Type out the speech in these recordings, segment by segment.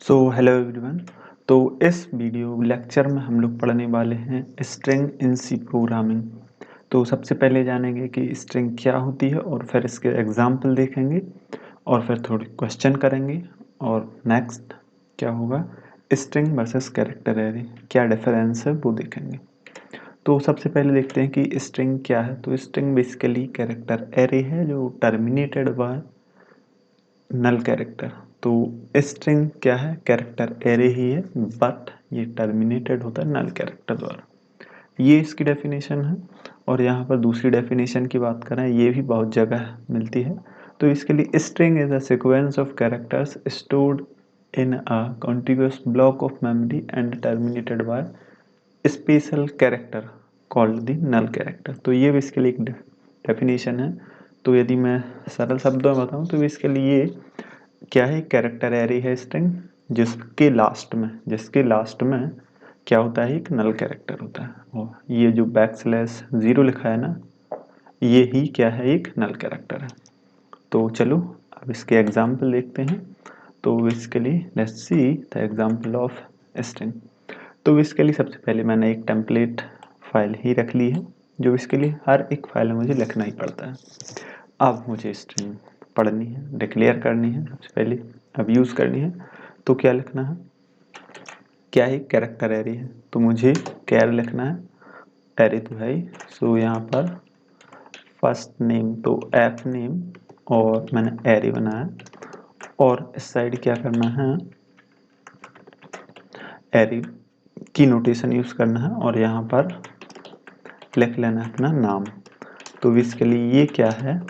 Hello everyone. तो इस video lecture में हम लोग पढ़ने वाले हैं स्ट्रिंग इन सी प्रोग्रामिंग। तो सबसे पहले जानेंगे कि स्ट्रिंग क्या होती है और फिर इसके एग्जाम्पल देखेंगे और फिर थोड़े क्वेश्चन करेंगे और नेक्स्ट क्या होगा, स्ट्रिंग वर्सेस कैरेक्टर एरे क्या डिफरेंस है वो देखेंगे। तो सबसे पहले देखते हैं कि स्ट्रिंग क्या है। तो स्ट्रिंग बेसिकली कैरेक्टर एरे है जो टर्मिनेटेड बाय नल कैरेक्टर। तो स्ट्रिंग क्या है, कैरेक्टर एरे ही है बट ये टर्मिनेटेड होता है नल कैरेक्टर द्वारा। ये इसकी डेफिनेशन है। और यहाँ पर दूसरी डेफिनेशन की बात करें, ये भी बहुत जगह मिलती है। तो इसके लिए string is a sequence of characters stored in a contiguous block of memory and terminated by special character called the null character. तो ये भी इसके लिए एक डेफिनेशन है। तो यदि मैं सरल शब्दों में बताऊं तो इसके लिए क्या है, कैरेक्टर एरे है स्ट्रिंग जिसके लास्ट में क्या होता है, एक नल कैरेक्टर होता है। और ये जो बैकस्लैश जीरो लिखा है ना, ये ही क्या है, एक नल कैरेक्टर है। तो चलो अब इसके एग्जाम्पल देखते हैं। तो इसके लिए let's see the example of string. तो इसके लिए सबसे पहले मैंने एक टेम्पलेट फाइल ही रख ली है, जो इसके लिए हर एक फाइल में मुझे लिखना ही पड़ता है। अब मुझे स्ट्रिंग पढ़नी है, डिक्लेयर करनी है, सबसे पहले अब यूज़ करनी है। तो क्या लिखना है, क्या है, कैरेक्टर एरे है तो मुझे कैर लिखना है, एरे तो है ही। सो यहाँ पर फर्स्ट नेम तो एफ नेम और मैंने एरे बनाया और इस साइड क्या करना है, एरे की नोटेशन यूज़ करना है और यहाँ पर लिख लेना है अपना नाम। तो इसके लिए ये क्या है,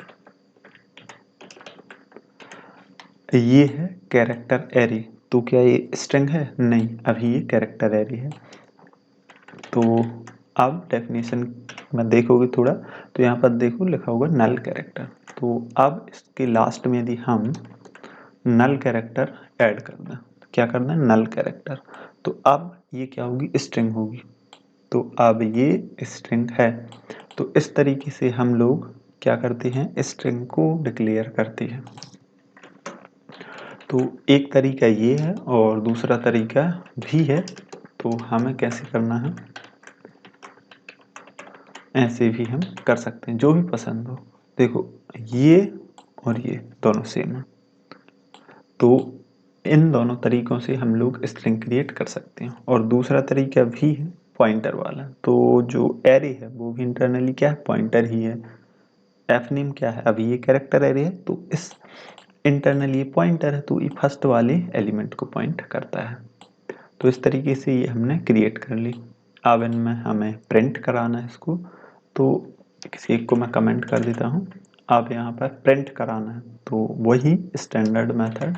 ये है कैरेक्टर एरे। तो क्या ये स्ट्रिंग है? नहीं, अभी ये कैरेक्टर एरे है। तो अब डेफिनेशन में देखोगे थोड़ा, तो यहाँ पर देखो लिखा होगा नल कैरेक्टर। तो अब इसके लास्ट में यदि हम नल कैरेक्टर ऐड कर दें, तो क्या करना है, नल कैरेक्टर, तो अब ये क्या होगी, स्ट्रिंग होगी। तो अब ये स्ट्रिंग है। तो इस तरीके से हम लोग क्या करते हैं, स्ट्रिंग को डिक्लेयर करते हैं। तो एक तरीका ये है और दूसरा तरीका भी है। तो हमें कैसे करना है, ऐसे भी हम कर सकते हैं, जो भी पसंद हो। देखो ये और ये दोनों सेम है, तो इन दोनों तरीकों से हम लोग स्ट्रिंग क्रिएट कर सकते हैं। और दूसरा तरीका भी है पॉइंटर वाला। तो जो एरे है वो भी इंटरनली क्या है, पॉइंटर ही है। एफ नेम क्या है, अभी ये कैरेक्टर एरे है तो इस इंटरनली ये पॉइंटर है, तो ये फर्स्ट वाले एलिमेंट को पॉइंट करता है। तो इस तरीके से ये हमने क्रिएट कर ली। अब इनमें हमें प्रिंट कराना है इसको, तो किसी एक को मैं कमेंट कर देता हूँ। अब यहाँ पर प्रिंट कराना है तो वही standard method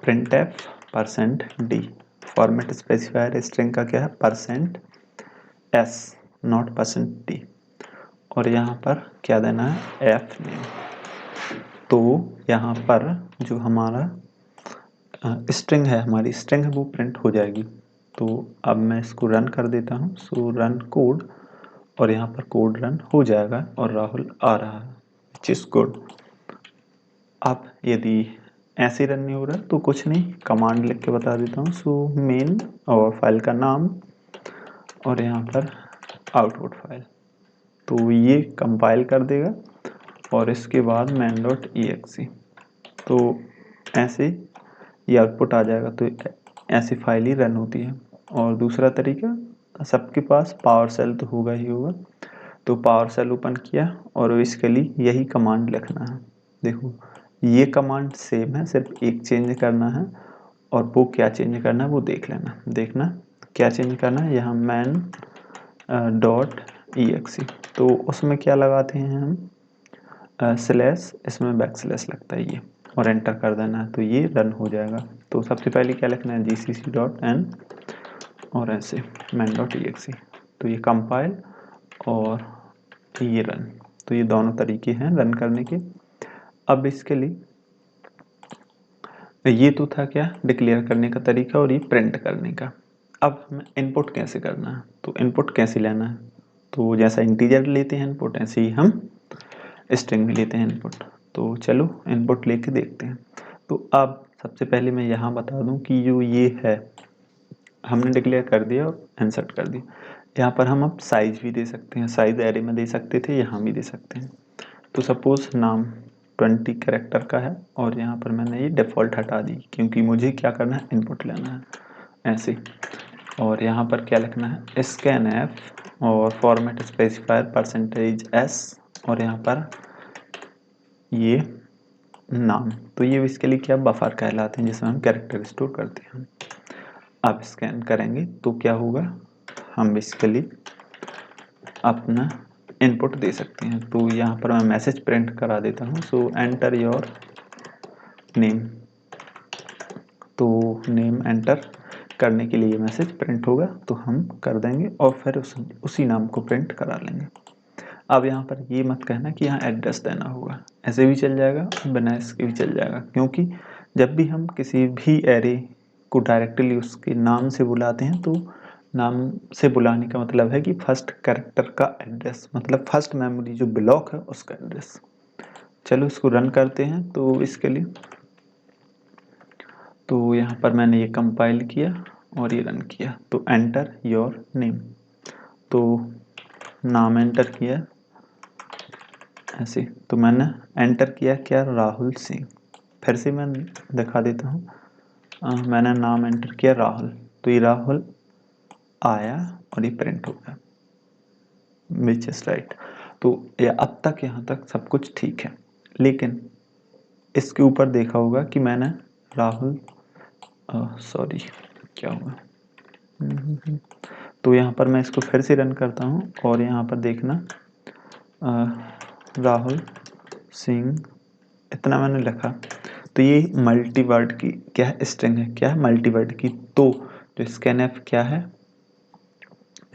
printf %d। Format specifier string का क्या है, %s नॉट %d। और यहाँ पर क्या देना है, एफ नेम। तो यहाँ पर जो हमारा स्ट्रिंग है, हमारी स्ट्रिंग है वो प्रिंट हो जाएगी। तो अब मैं इसको रन कर देता हूँ। सो रन कोड, और यहाँ पर कोड रन हो जाएगा और राहुल आ रहा है, विच इज गुड। अब यदि ऐसे रन नहीं हो रहा तो कुछ नहीं, कमांड लिख के बता देता हूँ। सो मेन और फाइल का नाम और यहाँ पर आउटपुट फाइल, तो ये कंपाइल कर देगा और इसके बाद main.exe। तो ऐसे ये आउटपुट आ जाएगा। तो ऐसी फाइल ही रन होती है। और दूसरा तरीका, सबके पास पावर सेल तो होगा ही होगा। तो पावर सेल ओपन किया और इसके लिए यही कमांड लिखना है। देखो ये कमांड सेम है, सिर्फ एक चेंज करना है। और वो क्या चेंज करना है वो देखना क्या चेंज करना है। यहाँ main.exe, तो उसमें क्या लगाते हैं हम, स्लैश, इसमें बैक स्लैश लगता है ये, और एंटर कर देना है तो ये रन हो जाएगा। तो सबसे पहले क्या लिखना है, gcc.n और ऐसे main.exe। तो ये कंपाइल और ये रन। तो ये दोनों तरीके हैं रन करने के। अब इसके लिए ये तो था क्या, डिक्लेयर करने का तरीका और ये प्रिंट करने का। अब हमें इनपुट कैसे करना है, तो इनपुट कैसे लेना है, तो जैसा इंटीजर लेते हैं इनपुट, ऐसे ही हम स्ट्रिंग में लेते हैं इनपुट। तो चलो इनपुट लेके देखते हैं। तो अब सबसे पहले मैं यहाँ बता दूँ कि जो ये है हमने डिक्लेयर कर दिया और इंसर्ट कर दिया। यहाँ पर हम अब साइज भी दे सकते हैं, साइज एरे में दे सकते थे, यहाँ भी दे सकते हैं। तो सपोज नाम 20 कैरेक्टर का है और यहाँ पर मैंने ये डिफ़ॉल्ट हटा दी क्योंकि मुझे क्या करना है, इनपुट लेना है ऐसे। और यहाँ पर क्या लिखना है, scanf और फॉर्मेट स्पेसिफायर %s और यहाँ पर ये नाम। तो ये इसके लिए क्या बफर कहलाते हैं जिसमें हम कैरेक्टर स्टोर करते हैं। अब स्कैन करेंगे तो क्या होगा, हम बेसिकली अपना इनपुट दे सकते हैं। तो यहाँ पर मैं मैसेज प्रिंट करा देता हूँ, सो एंटर योर नेम। तो नेम एंटर करने के लिए मैसेज प्रिंट होगा तो हम कर देंगे और फिर उसी नाम को प्रिंट करा लेंगे। अब यहाँ पर ये मत कहना कि यहाँ एड्रेस देना होगा, ऐसे भी चल जाएगा, बिना इसके भी चल जाएगा, क्योंकि जब भी हम किसी भी एरे को डायरेक्टली उसके नाम से बुलाते हैं तो नाम से बुलाने का मतलब है कि फर्स्ट कैरेक्टर का एड्रेस, मतलब फर्स्ट मेमोरी जो ब्लॉक है उसका एड्रेस। चलो इसको रन करते हैं। तो इसके लिए तो यहाँ पर मैंने ये कंपाइल किया और ये रन किया। तो एंटर योर नेम, तो नाम एंटर किया ऐसे। तो मैंने एंटर किया क्या, राहुल सिंह। फिर से मैं दिखा देता हूँ, मैंने नाम एंटर किया राहुल, तो ये राहुल आया और ये प्रिंट हो गया, विच इज राइट। तो या अब तक यहाँ तक सब कुछ ठीक है, लेकिन इसके ऊपर देखा होगा कि मैंने राहुल सॉरी क्या हुआ, तो यहाँ पर मैं इसको फिर से रन करता हूँ और यहाँ पर देखना राहुल सिंह इतना मैंने लिखा। तो ये मल्टीवर्ड की क्या है, स्ट्रिंग है, क्या है, मल्टीवर्ड की। तो जो स्कैनएफ क्या है,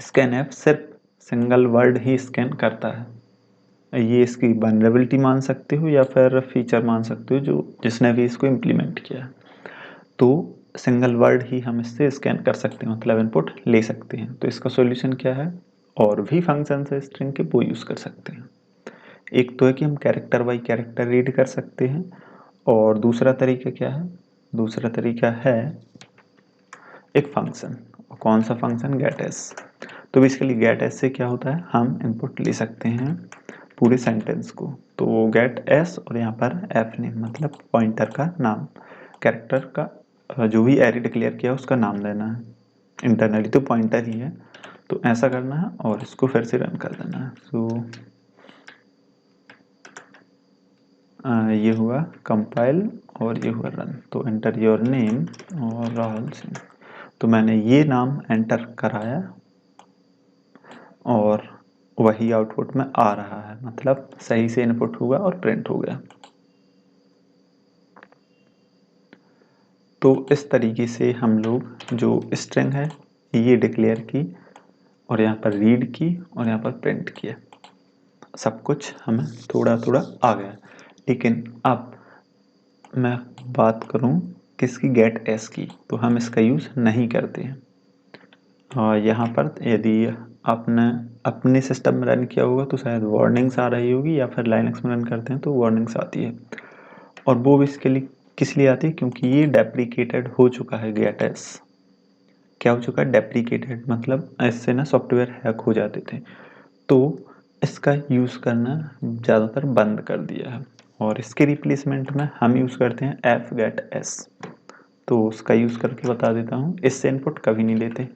स्कैनएफ सिर्फ सिंगल वर्ड ही स्कैन करता है। ये इसकी वल्नरेबिलिटी मान सकते हो या फिर फीचर मान सकते हो जो जिसने भी इसको इम्प्लीमेंट किया है। तो सिंगल वर्ड ही हम इससे स्कैन कर सकते हैं, मतलब इनपुट ले सकते हैं। तो इसका सॉल्यूशन क्या है, और भी फंक्शन है स्ट्रिंग के, वो यूज़ कर सकते हैं। एक तो है कि हम कैरेक्टर बाई कैरेक्टर रीड कर सकते हैं, और दूसरा तरीका क्या है, दूसरा तरीका है एक फंक्शन। कौन सा फंक्शन, गेट एस। तो बेसिकली गेट एस से क्या होता है, हम इनपुट ले सकते हैं पूरे सेंटेंस को। तो गेट एस और यहाँ पर एफ नेम, मतलब पॉइंटर का नाम, कैरेक्टर का जो भी एरे डिक्लेयर किया उसका नाम देना है। इंटरनली तो पॉइंटर ही है, तो ऐसा करना है और इसको फिर से रन कर देना है। सो ये हुआ कंपाइल और ये हुआ रन। तो एंटर योर नेम और राहुल सिंह, तो मैंने ये नाम एंटर कराया और वही आउटपुट में आ रहा है, मतलब सही से इनपुट हुआ और प्रिंट हो गया। तो इस तरीके से हम लोग जो स्ट्रिंग है ये डिक्लेयर की और यहाँ पर रीड की और यहाँ पर प्रिंट किया, सब कुछ हमें थोड़ा थोड़ा आ गया। लेकिन अब मैं बात करूँ किसकी, गेट एस की, तो हम इसका यूज़ नहीं करते हैं। और यहाँ पर यदि आपने अपने सिस्टम में रन किया होगा तो शायद वार्निंग्स आ रही होगी, या फिर लाइनक्स में रन करते हैं तो वार्निंग्स आती है। और वो इसके लिए किस लिए आती है, क्योंकि ये डेप्रिकेटेड हो चुका है गेट एस। क्या हो चुका है, डेप्रिकेटेड, मतलब इससे ना सॉफ्टवेयर हैक हो जाते थे, तो इसका यूज़ करना ज़्यादातर बंद कर दिया है। और इसके रिप्लेसमेंट में हम यूज़ करते हैं एफ गेट एस। तो उसका यूज़ करके बता देता हूँ, इससे इनपुट कभी नहीं लेते।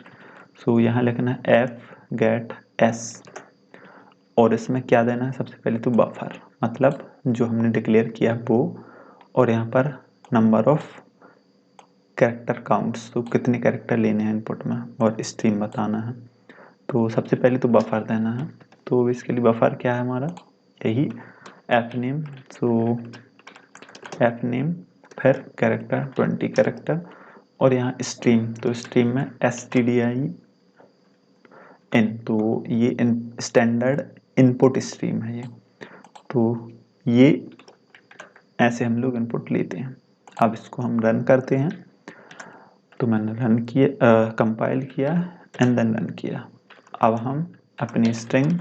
सो यहाँ लिखना है एफ गेट एस और इसमें क्या देना है, सबसे पहले तो बफर, मतलब जो हमने डिक्लेयर किया वो, और यहाँ पर नंबर ऑफ कैरेक्टर काउंट्स, तो कितने कैरेक्टर लेने हैं इनपुट में, और स्ट्रीम बताना है। तो सबसे पहले तो बफर देना है। तो इसके लिए बफर क्या है हमारा, यही एफ नेम। सो एफ नेम फिर कैरेक्टर 20 कैरेक्टर और यहाँ स्ट्रीम, तो स्ट्रीम में stdio इन, तो ये स्टैंडर्ड इनपुट स्ट्रीम है ये। तो ये ऐसे हम लोग इनपुट लेते हैं। अब इसको हम रन करते हैं। तो मैंने रन किया, कंपाइल किया एंड देन रन किया। अब हम अपनी स्ट्रिंग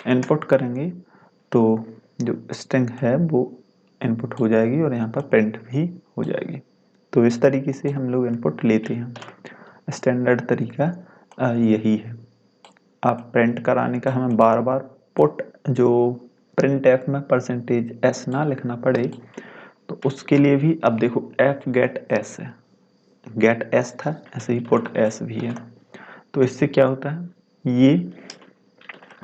इनपुट करेंगे, तो जो स्ट्रिंग है वो इनपुट हो जाएगी और यहाँ पर प्रिंट भी हो जाएगी। तो इस तरीके से हम लोग इनपुट लेते हैं। स्टैंडर्ड तरीका यही है। अब प्रिंट कराने का हमें बार बार पुट जो प्रिंट एफ में %s ना लिखना पड़े, तो उसके लिए भी अब देखो एफ गेट एस है, गेट एस था, ऐसे ही पुट एस भी है। तो इससे क्या होता है, ये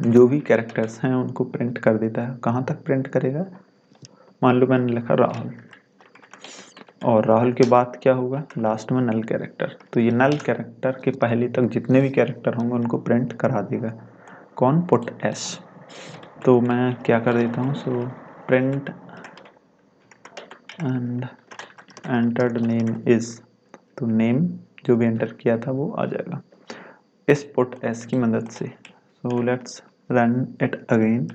जो भी कैरेक्टर्स हैं उनको प्रिंट कर देता है। कहाँ तक प्रिंट करेगा, मान लो मैंने लिखा राहुल, और राहुल के बाद क्या होगा, लास्ट में नल कैरेक्टर, तो ये नल कैरेक्टर के पहले तक जितने भी कैरेक्टर होंगे उनको प्रिंट करा देगा। कौन, पुट एस। तो मैं क्या कर देता हूँ, so print and entered name is, तो नेम जो भी एंटर किया था वो आ जाएगा इस पुट एस की मदद से। So let's run it again,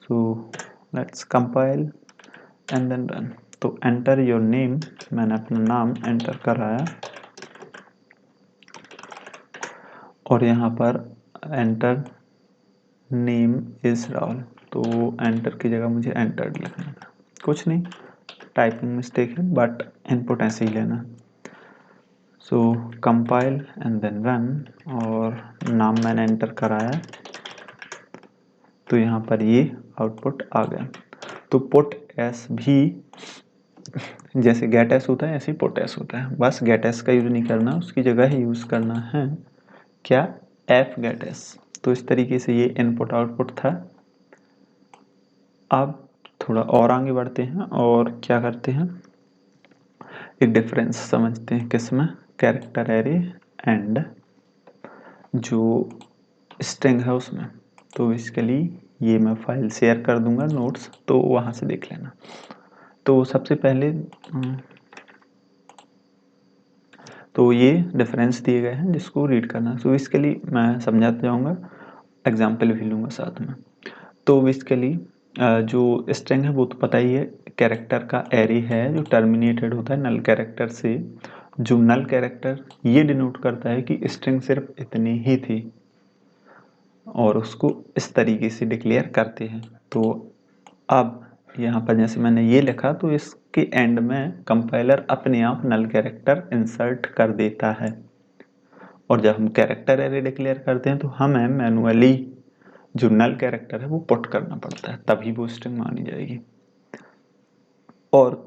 so let's compile and then run. तो एंटर योर नेम, मैंने अपना नाम एंटर कराया और यहाँ पर एंटर नेम इज राहुल, तो एंटर की जगह मुझे एंटर्ड लिखना था। कुछ नहीं, टाइपिंग मिस्टेक है, बट इनपुट ऐसे ही लेना। सो कंपाइल एंड देन रन, और नाम मैंने एंटर कराया तो यहाँ पर ये आउटपुट आ गया। तो पुट एस भी जैसे गेट एस होता है ऐसे ही पुट एस होता है, बस गेट एस का यूज नहीं करना, उसकी जगह ही यूज करना है क्या, एफ गेट एस। तो इस तरीके से ये इनपुट आउटपुट था। अब थोड़ा और आगे बढ़ते हैं और क्या करते हैं, एक डिफरेंस समझते हैं किसमें, कैरेक्टर एरे एंड जो स्ट्रिंग है उसमें। तो बेसिकली ये मैं फाइल शेयर कर दूंगा नोट्स, तो वहाँ से देख लेना। तो सबसे पहले तो ये डिफरेंस दिए गए हैं जिसको रीड करना, तो इसके लिए मैं समझाते जाऊँगा, एग्जाम्पल भी लूँगा साथ में। तो बेसिकली जो स्ट्रिंग है वो तो पता ही है, कैरेक्टर का एरे है जो टर्मिनेटेड होता है नल कैरेक्टर से। जो नल कैरेक्टर ये डिनोट करता है कि स्ट्रिंग सिर्फ इतनी ही थी, और उसको इस तरीके से डिक्लेयर करते हैं। तो अब यहाँ पर जैसे मैंने ये लिखा, तो इसके एंड में कंपाइलर अपने आप नल कैरेक्टर इंसर्ट कर देता है, और जब हम कैरेक्टर एरे डिक्लेयर करते हैं तो हमें मैनुअली जो नल कैरेक्टर है वो पुट करना पड़ता है, तभी वो स्ट्रिंग मानी जाएगी। और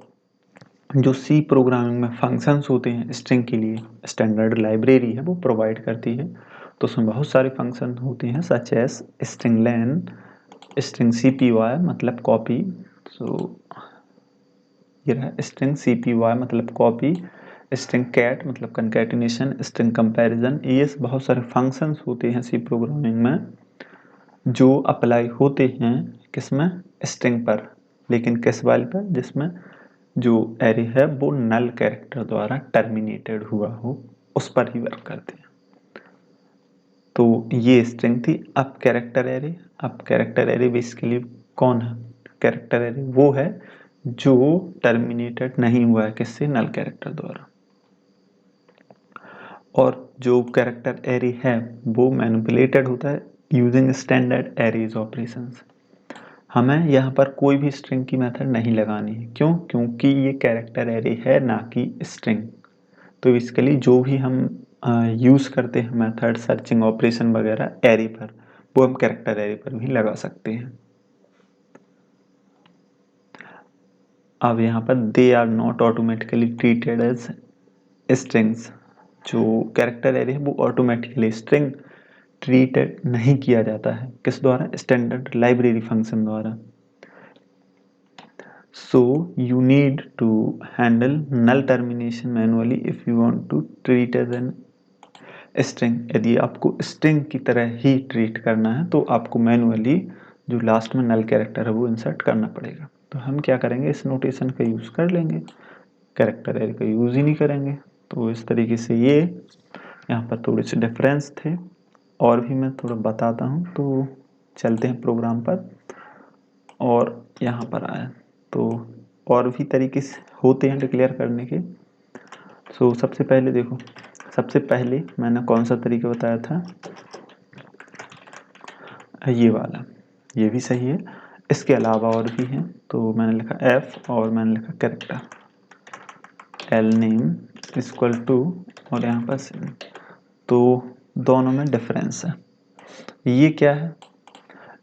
जो सी प्रोग्रामिंग में फंक्शंस होते हैं स्ट्रिंग के लिए, स्टैंडर्ड लाइब्रेरी है वो प्रोवाइड करती है। तो उसमें बहुत सारे फंक्शन होते हैं, सच एस स्ट्रिंग लेन, स्ट्रिंग cpy मतलब कॉपी, सो ये रहा स्ट्रिंग cpy मतलब कॉपी, स्ट्रिंग कैट मतलब कंकैटिनेशन, स्ट्रिंग कंपैरिजन। ये बहुत सारे फंक्शंस होते हैं सी प्रोग्रामिंग में जो अप्लाई होते हैं किसमें, स्ट्रिंग पर, लेकिन किस वाले पर, जिसमें जो एरे है वो नल कैरेक्टर द्वारा टर्मिनेटेड हुआ हो, उस पर ही वर्क करते हैं। तो ये स्ट्रिंग थी। अब कैरेक्टर एरे बेसिकली कौन है, कैरेक्टर एरे वो है जो टर्मिनेटेड नहीं हुआ है किससे, नल कैरेक्टर द्वारा। और जो कैरेक्टर एरे है वो मैनिपुलेटेड होता है यूजिंग स्टैंडर्ड एरेज ऑपरेशंस। हमें यहाँ पर कोई भी स्ट्रिंग की मेथड नहीं लगानी है, क्यों, क्योंकि ये कैरेक्टर एरे है ना कि स्ट्रिंग। तो बेसिकली जो भी हम यूज़ करते हैं मेथड, सर्चिंग ऑपरेशन वगैरह एरे पर, वो हम कैरेक्टर एरे पर भी लगा सकते हैं। अब यहाँ पर they are not automatically treated as strings, जो कैरेक्टर एरे है वो ऑटोमेटिकली स्ट्रिंग ट्रीटेड नहीं किया जाता है, किस द्वारा, स्टैंडर्ड लाइब्रेरी फंक्शन द्वारा। So you need to handle null termination manually if you want to treat as an string। यदि आपको string की तरह ही ट्रीट करना है तो आपको मैनुअली जो लास्ट में नल कैरेक्टर है वो इंसर्ट करना पड़ेगा। तो हम क्या करेंगे, इस नोटेशन का यूज़ कर लेंगे, कैरेक्टर एरे का यूज़ ही नहीं करेंगे। तो इस तरीके से ये यहाँ पर थोड़े से डिफरेंस थे, और भी मैं थोड़ा बताता हूँ। तो चलते हैं प्रोग्राम पर, और यहाँ पर आए तो और भी तरीके से होते हैं डिक्लेयर करने के। सो सबसे पहले देखो, सबसे पहले मैंने कौन सा तरीका बताया था, ये वाला, ये भी सही है। इसके अलावा और भी हैं, तो मैंने लिखा एफ और मैंने लिखा character L name equal to और यहाँ पर सेम, तो दोनों में डिफरेंस है। ये क्या है,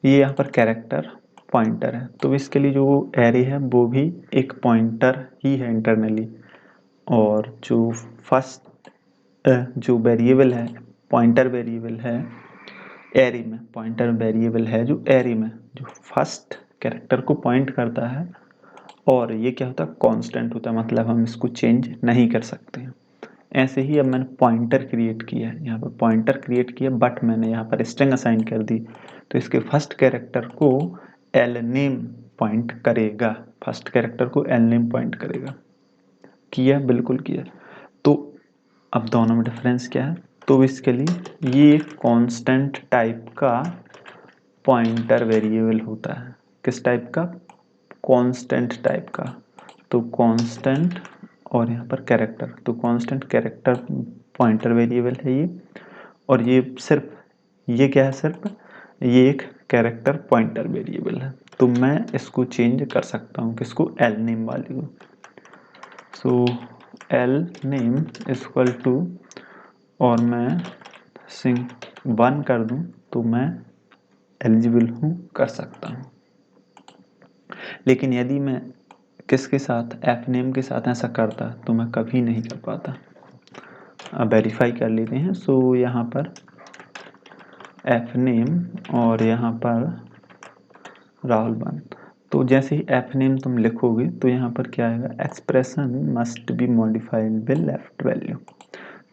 ये यहाँ पर कैरेक्टर पॉइंटर है, तो इसके लिए जो एरे है वो भी एक पॉइंटर ही है इंटरनली, और जो फर्स्ट जो वेरिएबल है, पॉइंटर वेरिएबल है एरे में, पॉइंटर वेरिएबल है जो एरे में जो फर्स्ट कैरेक्टर को पॉइंट करता है, और ये क्या होता है, कांस्टेंट होता है, मतलब हम इसको चेंज नहीं कर सकते हैं। ऐसे ही अब मैंने पॉइंटर क्रिएट किया है, यहाँ पर पॉइंटर क्रिएट किया, बट मैंने यहाँ पर स्ट्रिंग असाइन कर दी, तो इसके फर्स्ट कैरेक्टर को एल नेम पॉइंट करेगा, फर्स्ट कैरेक्टर को एल नेम पॉइंट करेगा। किया, बिल्कुल किया। तो अब दोनों में डिफरेंस क्या है, तो इसके लिए ये कांस्टेंट टाइप का पॉइंटर वेरिएबल होता है। किस टाइप का, कांस्टेंट टाइप का, तो कांस्टेंट और यहाँ पर कैरेक्टर, तो कांस्टेंट कैरेक्टर पॉइंटर वेरिएबल है ये, और ये सिर्फ, ये क्या है, सिर्फ ये एक कैरेक्टर पॉइंटर वेरिएबल है। तो मैं इसको चेंज कर सकता हूँ, किसको, एल नेम वाले को। So L name equal to, और मैं सिंग 1 कर दूँ तो मैं एलिजिबल हूँ, कर सकता हूँ। लेकिन यदि मैं किसके साथ, एफ नेम के साथ ऐसा करता तो मैं कभी नहीं कर पाता। अब वेरीफाई कर लेते हैं। सो यहाँ पर एफ नेम और यहाँ पर राहुल 1, तो जैसे ही एफ नेम तुम लिखोगे तो यहाँ पर क्या आएगा, expression must be modifiable left value,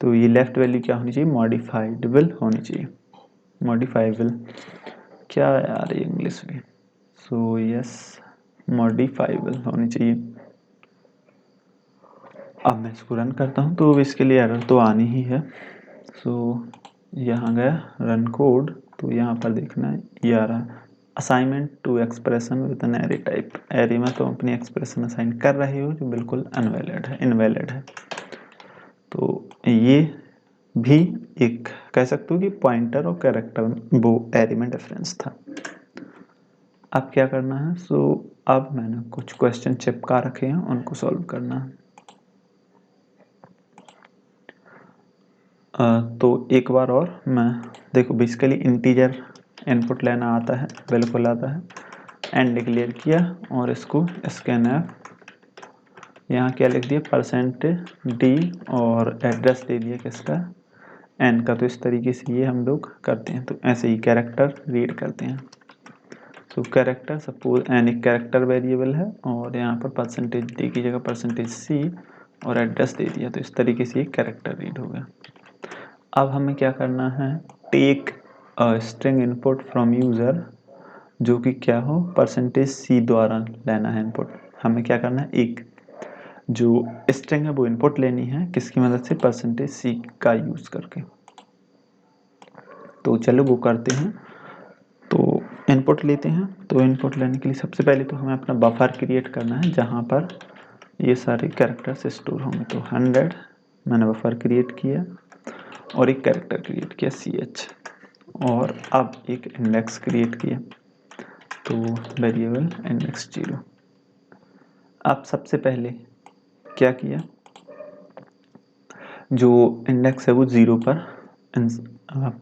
तो ये लेफ्ट वैल्यू क्या होनी चाहिए, मॉडिफाइबल होनी चाहिए। मॉडिफाइबल क्या यार ये इंग्लिश में, सो यस मॉडिफाइबल होनी चाहिए। अब मैं इसको रन करता हूँ तो इसके लिए एरर तो आनी ही है। सो यहाँ गया रन कोड, तो यहाँ पर देखना है ये आ रहा है, assignment to expression with an array type. Array में तो अपनी एक्सप्रेशन असाइन कर रहे हो जो बिल्कुल इनवैलिड है। तो ये भी एक कह सकते हो कि पॉइंटर और कैरेक्टर वो एरे में डिफरेंस था। अब क्या करना है, सो अब मैंने कुछ क्वेश्चन चिपका रखे हैं, उनको सॉल्व करना है। तो एक बार और मैं देखो, बेसिकली इंटीजर इनपुट लेना आता है, बिल्कुल आता है। एंड डिक्लेयर किया और इसको स्कैनफ, यहाँ क्या लिख दिया, %d और एड्रेस दे दिया किसका, एन का। तो इस तरीके से ये हम लोग करते हैं। तो ऐसे ही कैरेक्टर रीड करते हैं। तो कैरेक्टर, सपोज एन एक कैरेक्टर वेरिएबल है और यहाँ पर %d की जगह %c और एड्रेस दे दिया, तो इस तरीके से ये कैरेक्टर रीड हो गया। अब हमें क्या करना है, take string input from user, जो कि क्या हो, %c द्वारा लेना है इनपुट। हमें क्या करना है, एक जो स्ट्रिंग है वो इनपुट लेनी है, किसकी मदद से, %c का यूज़ करके। तो चलो वो करते हैं। तो इनपुट लेते हैं, तो इनपुट लेने के लिए सबसे पहले तो हमें अपना बफर क्रिएट करना है जहाँ पर ये सारे कैरेक्टर्स स्टोर होंगे। तो 100 मैंने बफर क्रिएट किया और एक कैरेक्टर क्रिएट किया ch, और अब एक इंडेक्स क्रिएट किया, तो वेरिएबल इंडेक्स 0। अब सबसे पहले क्या किया, जो इंडेक्स है वो 0 पर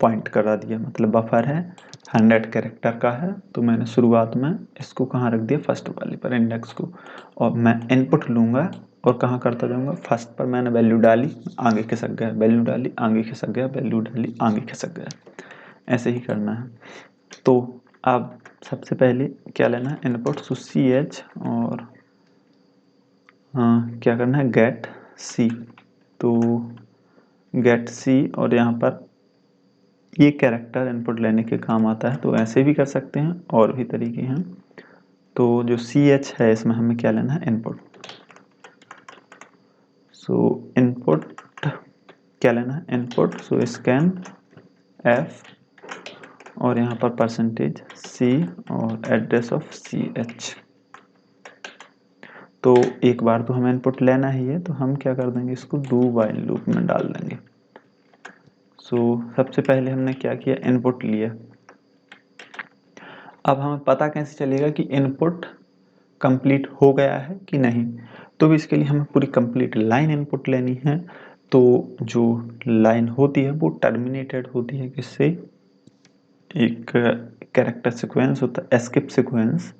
पॉइंट करा दिया, मतलब बफर है 100 कैरेक्टर का है, तो मैंने शुरुआत में इसको कहाँ रख दिया, फर्स्ट वाले पर इंडेक्स को, और मैं इनपुट लूँगा और कहाँ करता जाऊँगा, फर्स्ट पर मैंने वैल्यू डाली, आगे खिसक गया, वैल्यू डाली, आगे खिसक गया, वैल्यू डाली, आगे खिसक गया, ऐसे ही करना है। तो अब सबसे पहले क्या लेना है, इनपुट सो ch, और हाँ क्या करना है, गेट c, तो गेट c, और यहाँ पर ये कैरेक्टर इनपुट लेने के काम आता है, तो ऐसे भी कर सकते हैं, और भी तरीके हैं। तो जो ch है इसमें हमें क्या लेना है, इनपुट। सो इनपुट क्या लेना है, इनपुट, सो स्कैन f, और यहाँ पर %c और एड्रेस ऑफ ch। तो एक बार तो हमें इनपुट लेना ही है, तो हम क्या कर देंगे, इसको डू व्हाइल लूप में डाल देंगे। सो सबसे पहले हमने क्या किया, इनपुट लिया। अब हमें पता कैसे चलेगा कि इनपुट कंप्लीट हो गया है कि नहीं, तो इसके लिए हमें पूरी कंप्लीट लाइन इनपुट लेनी है। तो जो लाइन होती है वो टर्मिनेटेड होती है किससे, एक कैरेक्टर सीक्वेंस होता है एस्केप सीक्वेंस,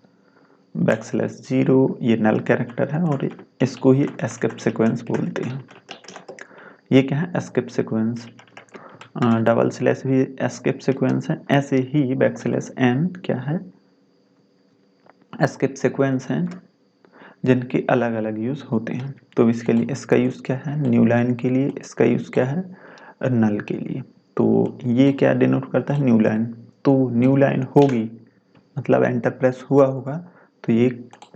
\0 ये नल कैरेक्टर है और इसको ही एस्केप सीक्वेंस बोलते हैं। ये क्या है, एस्केप सीक्वेंस। \/ भी एस्केप सीक्वेंस है, ऐसे ही \n क्या है, एस्केप सीक्वेंस है जिनके अलग अलग यूज होते हैं। तो इसके लिए इसका यूज क्या है, न्यू लाइन के लिए इसका यूज क्या है, नल के लिए। तो ये क्या डिनोट करता है, न्यू लाइन। तो न्यू लाइन होगी मतलब एंटर प्रेस हुआ होगा, तो ये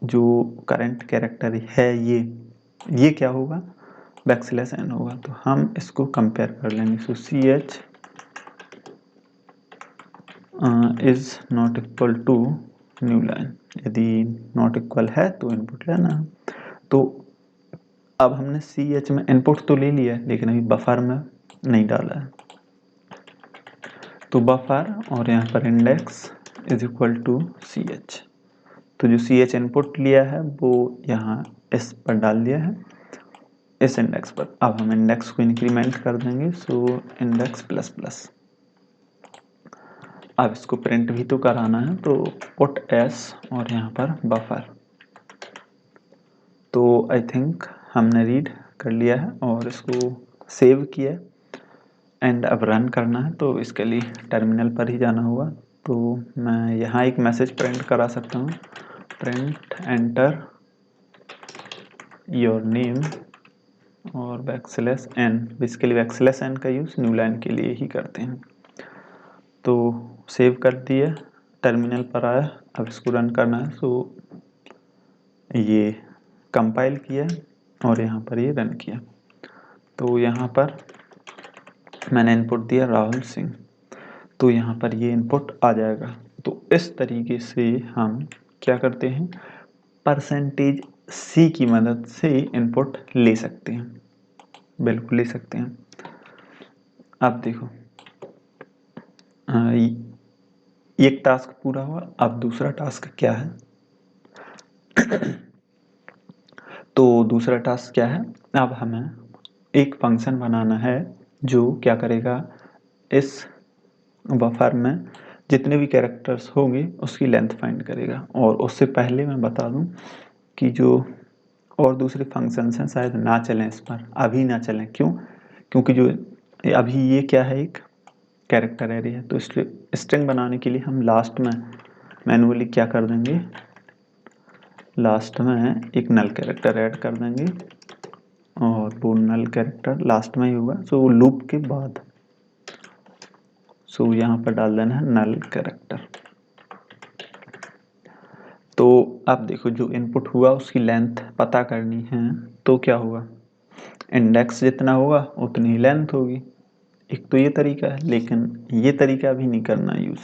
जो करंट कैरेक्टर है ये क्या होगा, \n होगा। तो हम इसको कंपेयर कर लेंगे। So ch is not equal to new line, यदि नॉट इक्वल है तो इनपुट लेना है। तो अब हमने ch में इनपुट तो ले लिया है लेकिन अभी बफर में नहीं डाला है। तो बफर और यहाँ पर index is equal to ch। तो जो ch इनपुट लिया है वो यहाँ इस पर डाल दिया है, इस इंडेक्स पर। अब हम इंडेक्स को इंक्रीमेंट कर देंगे। So index plus plus. अब इसको प्रिंट भी तो कराना है, तो पुट s और यहाँ पर बफर। तो आई थिंक हमने रीड कर लिया है और इसको सेव किया एंड अब रन करना है। तो इसके लिए टर्मिनल पर ही जाना होगा। तो मैं यहाँ एक मैसेज प्रिंट करा सकता हूँ, प्रिंट एंटर योर नेम और \n। बेसिकली \n का यूज़ न्यू लाइन के लिए ही करते हैं। तो सेव कर दिया, टर्मिनल पर आया, अब इसको रन करना है। सो ये कंपाइल किया और यहाँ पर ये रन किया। तो यहाँ पर मैंने इनपुट दिया राहुल सिंह, तो यहाँ पर ये इनपुट आ जाएगा। तो इस तरीके से हम क्या करते हैं, %c की मदद से इनपुट ले सकते हैं, बिल्कुल ले सकते हैं। अब देखो एक टास्क पूरा हुआ, अब दूसरा टास्क क्या है। तो दूसरा टास्क क्या है, अब हमें एक फंक्शन बनाना है जो क्या करेगा, इस बफर में जितने भी कैरेक्टर्स होंगे उसकी लेंथ फाइंड करेगा। और उससे पहले मैं बता दूं कि जो और दूसरे फंक्शंस हैं शायद ना चलें इस पर, अभी ना चलें। क्यों, क्योंकि जो अभी ये क्या है, एक कैरेक्टर एरे है। तो स्ट्रिंग बनाने के लिए हम लास्ट में मैनुअली क्या कर देंगे, लास्ट में एक नल कैरेक्टर ऐड कर देंगे और वो नल कैरेक्टर लास्ट में ही होगा। सो लूप के बाद सो यहाँ पर डाल देना है नल कैरेक्टर। तो अब देखो जो इनपुट हुआ उसकी लेंथ पता करनी है, तो क्या होगा, इंडेक्स जितना होगा उतनी ही लेंथ होगी। एक तो ये तरीका है, लेकिन ये तरीका भी नहीं करना यूज।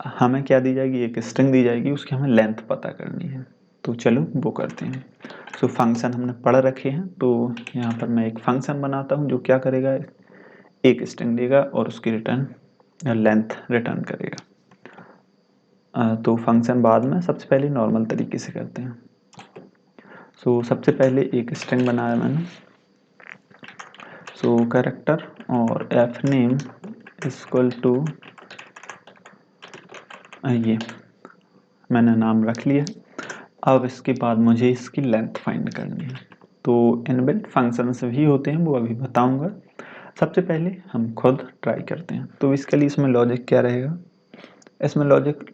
हमें क्या दी जाएगी, एक स्ट्रिंग दी जाएगी, उसकी हमें लेंथ पता करनी है। तो चलो वो करते हैं। सो फंक्शन हमने पढ़ रखे हैं, तो यहाँ पर मैं एक फंक्शन बनाता हूँ जो क्या करेगा, एक स्ट्रिंग देगा और उसकी रिटर्न लेंथ रिटर्न करेगा। तो फंक्शन बाद में, सबसे पहले नॉर्मल तरीके से करते हैं। सो सबसे पहले एक स्ट्रिंग बनाया मैंने। सो कैरेक्टर और f नेम इक्वल टू, ये मैंने नाम रख लिया। अब इसके बाद मुझे इसकी लेंथ फाइंड करनी है। तो इनबिल्ट फंक्शंस भी होते हैं, वो अभी बताऊंगा। सबसे पहले हम खुद ट्राई करते हैं। तो इसके लिए इसमें लॉजिक क्या रहेगा, इसमें लॉजिक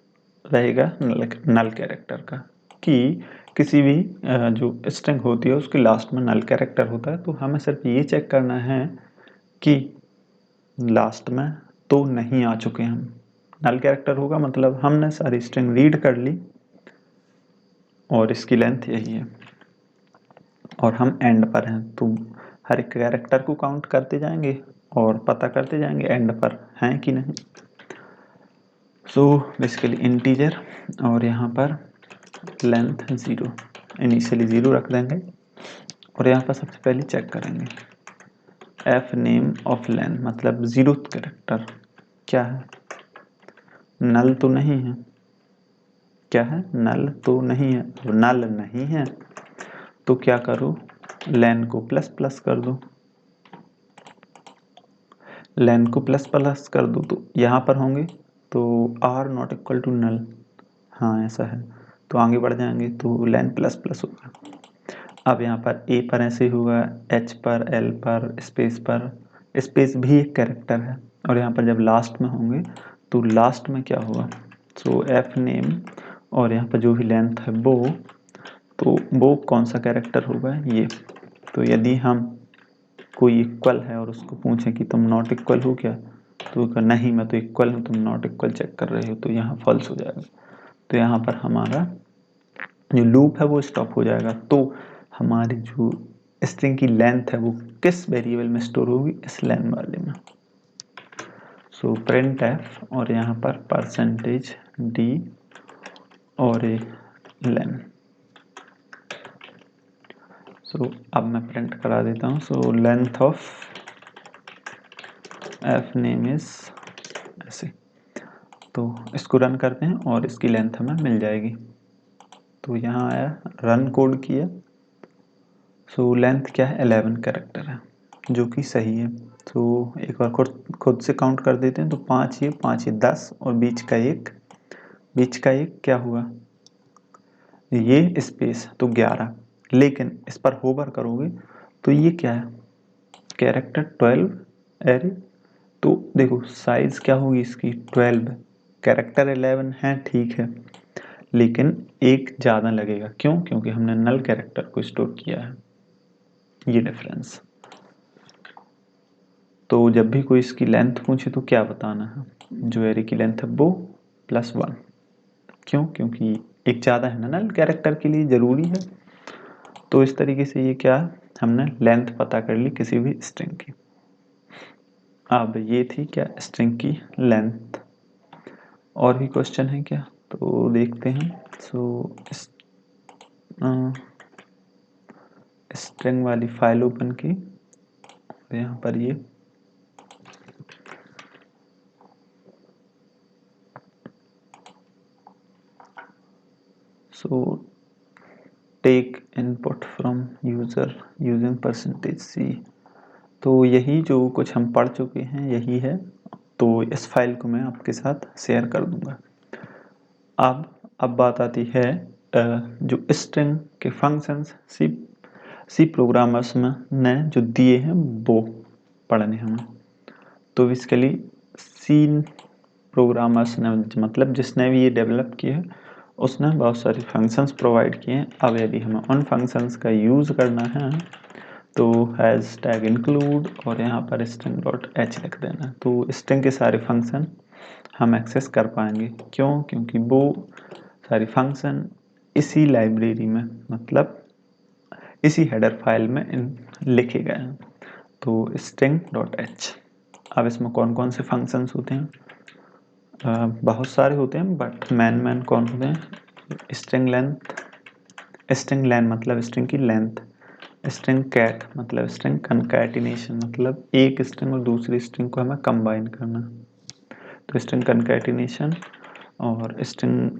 रहेगा नल कैरेक्टर का, कि किसी भी जो स्ट्रिंग होती है उसके लास्ट में नल कैरेक्टर होता है। तो हमें सिर्फ ये चेक करना है कि लास्ट में तो नहीं आ चुके हम। नल कैरेक्टर होगा मतलब हमने सारी स्ट्रिंग रीड कर ली और इसकी लेंथ यही है और हम एंड पर हैं। तो हर एक कैरेक्टर को काउंट करते जाएंगे और पता करते जाएंगे एंड पर हैं कि नहीं। सो बेसिकली इंटीजर और यहाँ पर लेंथ 0, इनिशियली 0 रख देंगे और यहाँ पर सबसे पहले चेक करेंगे f नेम ऑफ लेंथ, मतलब 0th कैरेक्टर क्या है, नल तो नहीं है। क्या है, नल तो नहीं है। तो नल नहीं है तो क्या करो, लेन को प्लस प्लस कर दो, लेन को प्लस प्लस कर दो तो यहाँ पर होंगे तो are not equal to null, हाँ ऐसा है, तो आगे बढ़ जाएंगे तो लेन प्लस प्लस होगा। अब यहाँ पर ए पर ऐसे होगा, एच पर, एल पर, स्पेस पर, स्पेस भी एक कैरेक्टर है, और यहाँ पर जब लास्ट में होंगे तो लास्ट में क्या होगा, सो एफ नेम, और यहाँ पर जो भी लेंथ है वो, तो वो कौन सा कैरेक्टर होगा ये। तो यदि हम कोई इक्वल है और उसको पूछें कि तुम नॉट इक्वल हो क्या, तो कहा नहीं मैं तो इक्वल हूँ, तुम नॉट इक्वल चेक कर रहे हो, तो यहाँ फॉल्स हो जाएगा। तो यहाँ पर हमारा जो लूप है वो स्टॉप हो जाएगा। तो हमारी जो स्ट्रिंग की लेंथ है वो किस वेरिएबल में स्टोर होगी, इस लेन वाले में। सो प्रिंट एफ, और यहाँ पर परसेंटेज डी और ए लेन। सो अब मैं प्रिंट करा देता हूँ। So length of F name is ऐसे, तो इसको रन करते हैं और इसकी लेंथ हमें मिल जाएगी। तो यहाँ आया, रन कोड किया, सो लेंथ क्या है, 11 कैरेक्टर है, जो कि सही है। तो एक बार खुद से काउंट कर देते हैं, तो 5 ये 10, और बीच का एक क्या हुआ, ये स्पेस, तो 11। लेकिन इस पर होवर करोगे तो ये क्या है, कैरेक्टर 12 एरे, तो देखो साइज क्या होगी इसकी 12, कैरेक्टर 11 है ठीक है, लेकिन एक ज़्यादा लगेगा, क्यों, क्योंकि हमने नल कैरेक्टर को स्टोर किया है, ये डिफरेंस। तो जब भी कोई इसकी लेंथ पूछे तो क्या बताना है, जो एरे की लेंथ है वो +1, क्यों, क्योंकि एक ज़्यादा है ना नल कैरेक्टर के लिए, ज़रूरी है। तो इस तरीके से ये क्या, हमने लेंथ पता कर ली किसी भी स्ट्रिंग की। अब ये थी क्या, स्ट्रिंग की लेंथ। और भी क्वेश्चन है क्या, तो देखते हैं। सो स्ट्रिंग वाली फाइल ओपन की, यहाँ पर ये so take input from user using %c, तो यही जो कुछ हम पढ़ चुके हैं यही है। तो इस फाइल को मैं आपके साथ शेयर कर दूंगा। अब बात आती है जो स्ट्रिंग के फंक्शंस सी प्रोग्रामर्स ने जो दिए हैं वो पढ़ने हमें। तो बेसिकली सी प्रोग्रामर्स ने, मतलब जिसने भी ये डेवलप किया है उसने बहुत सारे फंक्शंस प्रोवाइड किए हैं। अब यदि हमें उन फंक्शंस का यूज़ करना है तो हैज़ टैग इंक्लूड, और यहाँ पर string.h लिख देना। तो स्ट्रिंग के सारे फंक्शन हम एक्सेस कर पाएंगे, क्यों, क्योंकि वो सारे फंक्शन इसी लाइब्रेरी में, मतलब इसी हेडर फाइल में लिखे गए हैं। तो string.h। अब इसमें कौन कौन से फंक्शंस होते हैं, बहुत सारे होते हैं, बट मैन कौन होते हैं, स्ट्रिंग लेंथ मतलब स्ट्रिंग की लेंथ, स्ट्रिंग कैट मतलब स्ट्रिंग कनकैटिनेशन, मतलब एक स्ट्रिंग और दूसरी स्ट्रिंग को हमें कंबाइन करना, तो स्ट्रिंग कनकैटिनेशन, और स्ट्रिंग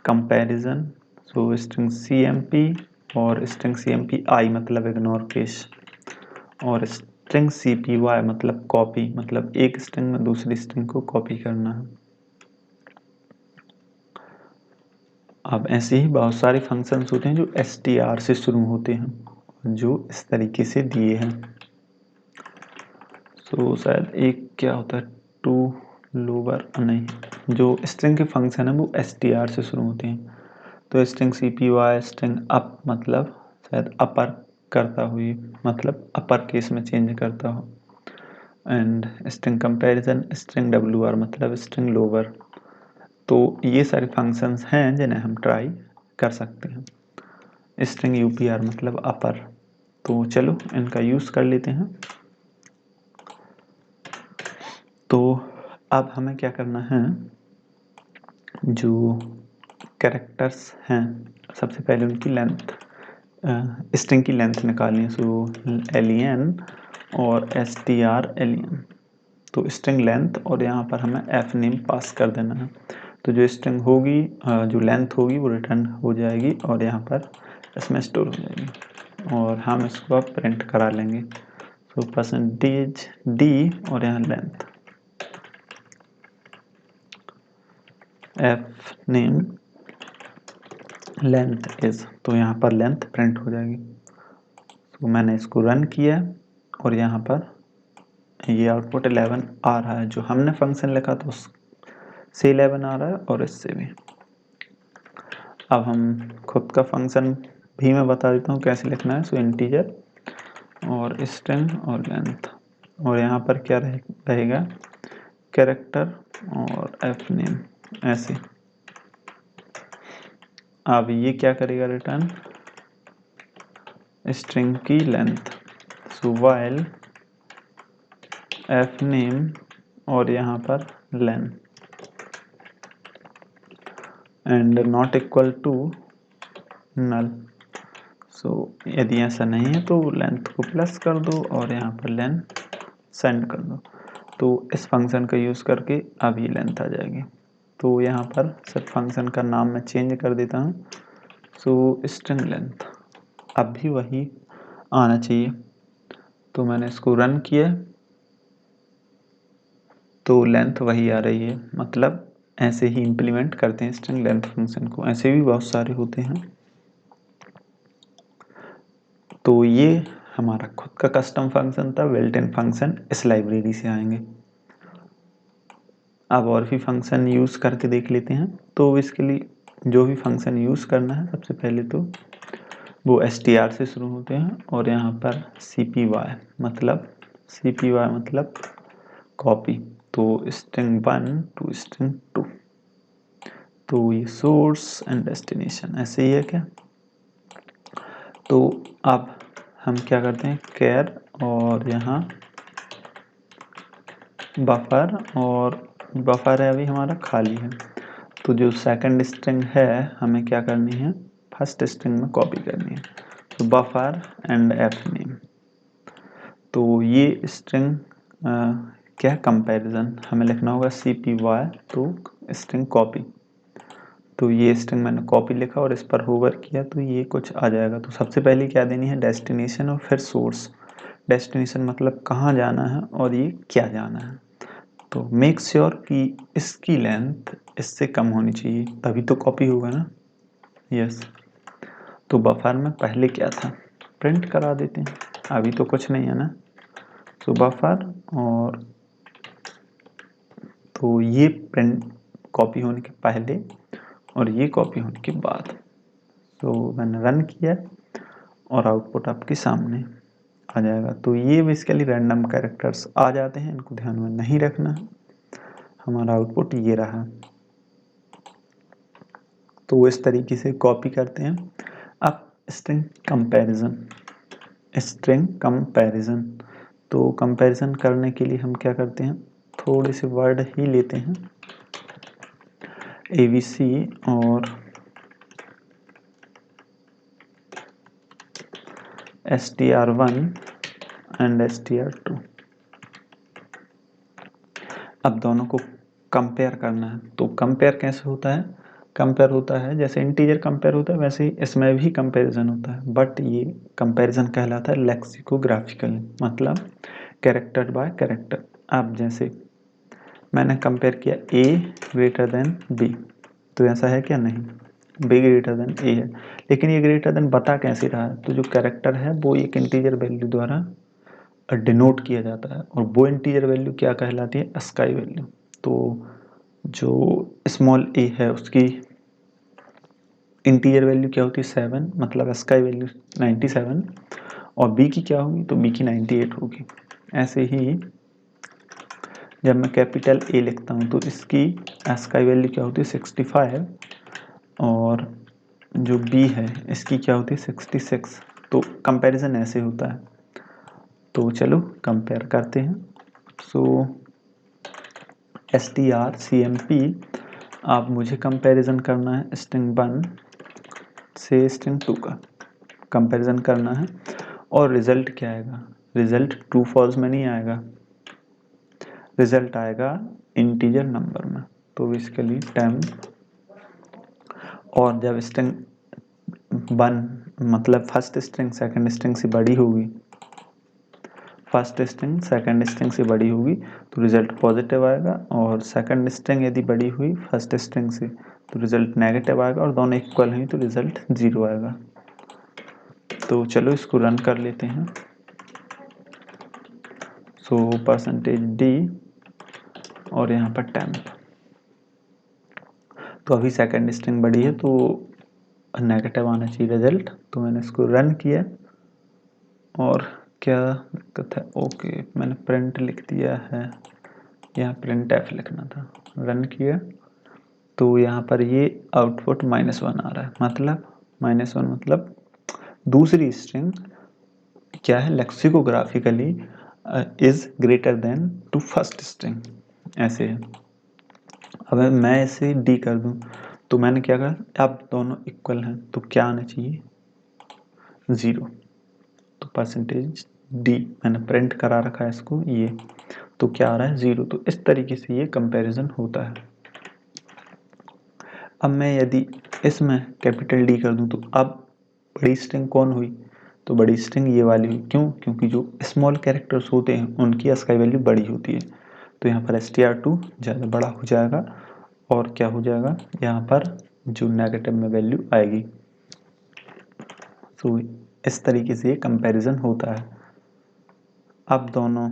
कंपैरिजन, सो स्ट्रिंग CMP, और स्ट्रिंग CMP I मतलब इग्नोर केस, और स्ट्रिंग CPY मतलब कॉपी, मतलब एक स्ट्रिंग में दूसरी स्ट्रिंग को कॉपी करना है। अब ऐसे ही बहुत सारे फंक्शंस होते हैं जो str से शुरू होते हैं, जो इस तरीके से दिए हैं। तो शायद एक क्या होता है, टू लोअर, नहीं, जो स्ट्रिंग के फंक्शन है वो str से शुरू होते हैं। तो स्ट्रिंग CPY स्ट्रिंग अप मतलब शायद अपर करता हुई, मतलब अपर केस में चेंज करता हो, and string comparison string WR मतलब स्ट्रिंग लोअर। तो ये सारे फंक्शंस हैं जिन्हें हम ट्राई कर सकते हैं। स्ट्रिंग UPR मतलब अपर। तो चलो इनका यूज़ कर लेते हैं। तो अब हमें क्या करना है, जो कैरेक्टर्स हैं सबसे पहले उनकी लेंथ, स्ट्रिंग की लेंथ निकालनी है। सो len और str len, तो स्ट्रिंग लेंथ, और यहाँ पर हमें f नेम पास कर देना है। तो जो स्ट्रिंग होगी, जो लेंथ होगी वो रिटर्न हो जाएगी और यहाँ पर इसमें स्टोर हो जाएगी और हम इसको अब प्रिंट करा लेंगे। तो परसेंटेज डी और यहाँ length F name length is, तो यहाँ पर लेंथ प्रिंट हो जाएगी। तो मैंने इसको रन किया और यहाँ पर ये आउटपुट 11 आ रहा है। जो हमने फंक्शन लिखा था उससे 11 आ रहा है और इससे भी। अब हम खुद का फंक्शन भी मैं बता देता हूँ कैसे लिखना है। सो इंटीजर और स्ट्रिंग और लेंथ और यहाँ पर क्या रहेगा कैरेक्टर और एफ नेम ऐसे। अब ये क्या करेगा रिटर्न स्ट्रिंग की length. So while F name और यहाँ पर len and not equal to null. So यदि ऐसा नहीं है तो लेंथ को प्लस कर दो और यहाँ पर लेन सेंड कर दो। तो इस फंक्शन का यूज़ करके अब ये लेंथ आ जाएगी। तो यहाँ पर सिर्फ फंक्शन का नाम मैं चेंज कर देता हूँ। सो स्ट्रिंग लेंथ अब भी वही आना चाहिए। तो मैंने इसको रन किया तो लेंथ वही आ रही है। मतलब ऐसे ही इम्प्लीमेंट करते हैं स्ट्रिंग लेंथ फंक्शन को। ऐसे भी बहुत सारे होते हैं। तो ये हमारा खुद का कस्टम फंक्शन था। बिल्ट इन फंक्शन इस लाइब्रेरी से आएंगे। अब और भी फंक्शन यूज़ करके देख लेते हैं। तो इसके लिए जो भी फंक्शन यूज़ करना है सबसे पहले तो वो str से शुरू होते हैं और यहाँ पर cpy मतलब कॉपी। तो स्ट्रिंग 1 टू स्ट्रिंग 2। तो ये सोर्स एंड डेस्टिनेशन ऐसे ही है क्या। तो अब हम क्या करते हैं कैर और यहाँ बफर और बफर है अभी हमारा खाली है। तो जो सेकंड स्ट्रिंग है हमें क्या करनी है फर्स्ट स्ट्रिंग में कॉपी करनी है। तो बफर एंड एफ नेम। तो ये स्ट्रिंग क्या है कंपैरिजन हमें लिखना होगा cpy तो स्ट्रिंग कॉपी। तो ये स्ट्रिंग मैंने कॉपी लिखा और इस पर होवर किया तो ये कुछ आ जाएगा। तो सबसे पहले क्या देनी है डेस्टिनेशन और फिर सोर्स। डेस्टिनेशन मतलब कहाँ जाना है और ये क्या जाना है। तो मेक श्योर कि इसकी लेंथ इससे कम होनी चाहिए तभी तो कॉपी होगा ना। यस। तो बफर में पहले क्या था प्रिंट करा देते हैं। अभी तो कुछ नहीं है ना। तो बफर और तो ये प्रिंट कॉपी होने के पहले और ये कॉपी होने के बाद। तो मैंने रन किया और आउटपुट आपके सामने आ जाएगा। तो ये बेसिकली रैंडम कैरेक्टर्स आ जाते हैं, इनको ध्यान में नहीं रखना है। हमारा आउटपुट ये रहा। तो इस तरीके से कॉपी करते हैं। अब स्ट्रिंग कंपैरिजन। तो कंपैरिजन करने के लिए हम क्या करते हैं थोड़े से वर्ड ही लेते हैं abc और str1 एंड str2। अब दोनों को कंपेयर करना है। तो कंपेयर कैसे होता है कंपेयर होता है जैसे इंटीजर कंपेयर होता है वैसे ही इसमें भी कंपैरिजन होता है। बट ये कंपैरिजन कहलाता है लेक्सिकोग्राफिकल मतलब कैरेक्टर बाय कैरेक्टर। अब जैसे मैंने कंपेयर किया a ग्रेटर देन b तो ऐसा है क्या नहीं b ग्रेटर देन a है। लेकिन ये ग्रेटर देन बता कैसे रहा है तो जो कैरेक्टर है वो एक इंटीजर वैल्यू द्वारा डिनोट किया जाता है और वो इंटीजर वैल्यू क्या कहलाती है स्काई वैल्यू। तो जो स्मॉल a है उसकी इंटीजर वैल्यू क्या होती है 7 मतलब स्काई वैल्यू 97 और b की क्या होगी तो b की 98 होगी। ऐसे ही जब मैं कैपिटल A लिखता हूँ तो इसकी स्काई वैल्यू क्या होती है 65 और जो B है इसकी क्या होती है 66। तो कंपैरिजन ऐसे होता है। तो चलो कंपेयर करते हैं। सो strcmp आप मुझे कंपैरिजन करना है स्ट्रिंग 1 से स्ट्रिंग 2 का कंपैरिजन करना है और रिजल्ट क्या आएगा रिजल्ट ट्रू फॉल्स में नहीं आएगा रिजल्ट आएगा इंटीजर नंबर में। तो बेसिकली temp, और जब स्ट्रिंग 1 मतलब फर्स्ट स्ट्रिंग सेकंड स्ट्रिंग से बड़ी होगी, फर्स्ट स्ट्रिंग सेकंड स्ट्रिंग से बड़ी होगी तो रिजल्ट पॉजिटिव आएगा, और सेकंड स्ट्रिंग यदि बड़ी हुई फर्स्ट स्ट्रिंग से तो रिजल्ट नेगेटिव आएगा, और दोनों इक्वल हुई तो रिजल्ट 0 आएगा। तो चलो इसको रन कर लेते हैं। सो %d और यहाँ पर temp, तो अभी सेकंड स्ट्रिंग बड़ी है तो नेगेटिव आना चाहिए रिजल्ट। तो मैंने इसको रन किया, और क्या दिक्कत है, ओके मैंने प्रिंट लिख दिया है, यहाँ प्रिंट एफ लिखना था। रन किया तो यहाँ पर ये आउटपुट -1 आ रहा है, मतलब -1 मतलब दूसरी स्ट्रिंग क्या है, lexicographically is greater than to first string, ऐसे है। अब मैं इसे डी कर दूं तो मैंने क्या कहा, अब दोनों इक्वल हैं तो क्या आना चाहिए, 0। तो %d मैंने प्रिंट करा रखा है इसको, ये तो क्या आ रहा है 0। तो इस तरीके से ये कंपैरिजन होता है। अब मैं यदि इसमें कैपिटल D कर दूं तो अब बड़ी स्ट्रिंग कौन हुई, तो बड़ी स्ट्रिंग ये वाली हुई। क्यों, क्योंकि जो स्मॉल कैरेक्टर्स होते हैं उनकी ASCII वैल्यू बड़ी होती है, तो यहाँ पर str2 ज़्यादा बड़ा हो जाएगा, और क्या हो जाएगा, यहाँ पर जो नेगेटिव में वैल्यू आएगी। तो इस तरीके से कंपैरिजन होता है। अब दोनों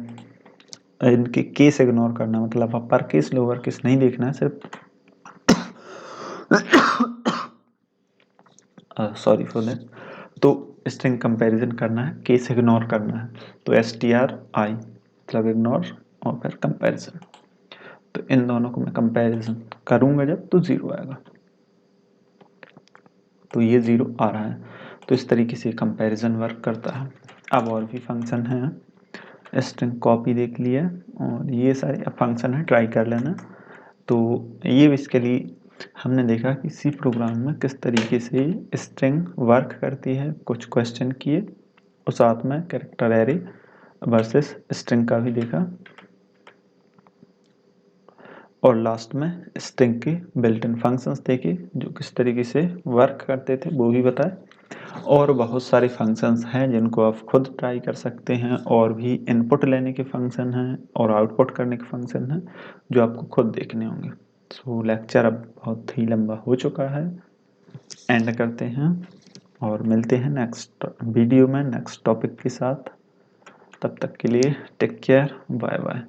इनके केस इग्नोर करना, मतलब अपर केस लोअर केस नहीं देखना है, सिर्फ सॉरी फॉर दैट। तो स्ट्रिंग कंपैरिजन करना है, केस इग्नोर करना है, तो stri मतलब इग्नोर और फिर कंपैरिजन। तो इन दोनों को मैं कंपैरिजन करूंगा जब तो 0 आएगा, तो ये 0 आ रहा है। तो इस तरीके से कंपैरिजन वर्क करता है। अब और भी फंक्शन हैं, स्ट्रिंग कॉपी देख लिया, और ये सारे फंक्शन है, ट्राई कर लेना। तो ये बेसिकली हमने देखा कि सी प्रोग्राम में किस तरीके से स्ट्रिंग वर्क करती है, कुछ क्वेश्चन किए, और साथ में कैरेक्टर एरे वर्सेस स्ट्रिंग का भी देखा, और लास्ट में स्ट्रिंग के बिल्ट इन फंक्शंस देखे जो किस तरीके से वर्क करते थे वो भी बताए। और बहुत सारे फंक्शंस हैं जिनको आप खुद ट्राई कर सकते हैं, और भी इनपुट लेने के फंक्शन हैं और आउटपुट करने के फंक्शन हैं जो आपको खुद देखने होंगे। सो लेक्चर अब बहुत ही लंबा हो चुका है, एंड करते हैं और मिलते हैं नेक्स्ट वीडियो में नेक्स्ट टॉपिक के साथ। तब तक के लिए टेक केयर, बाय बाय।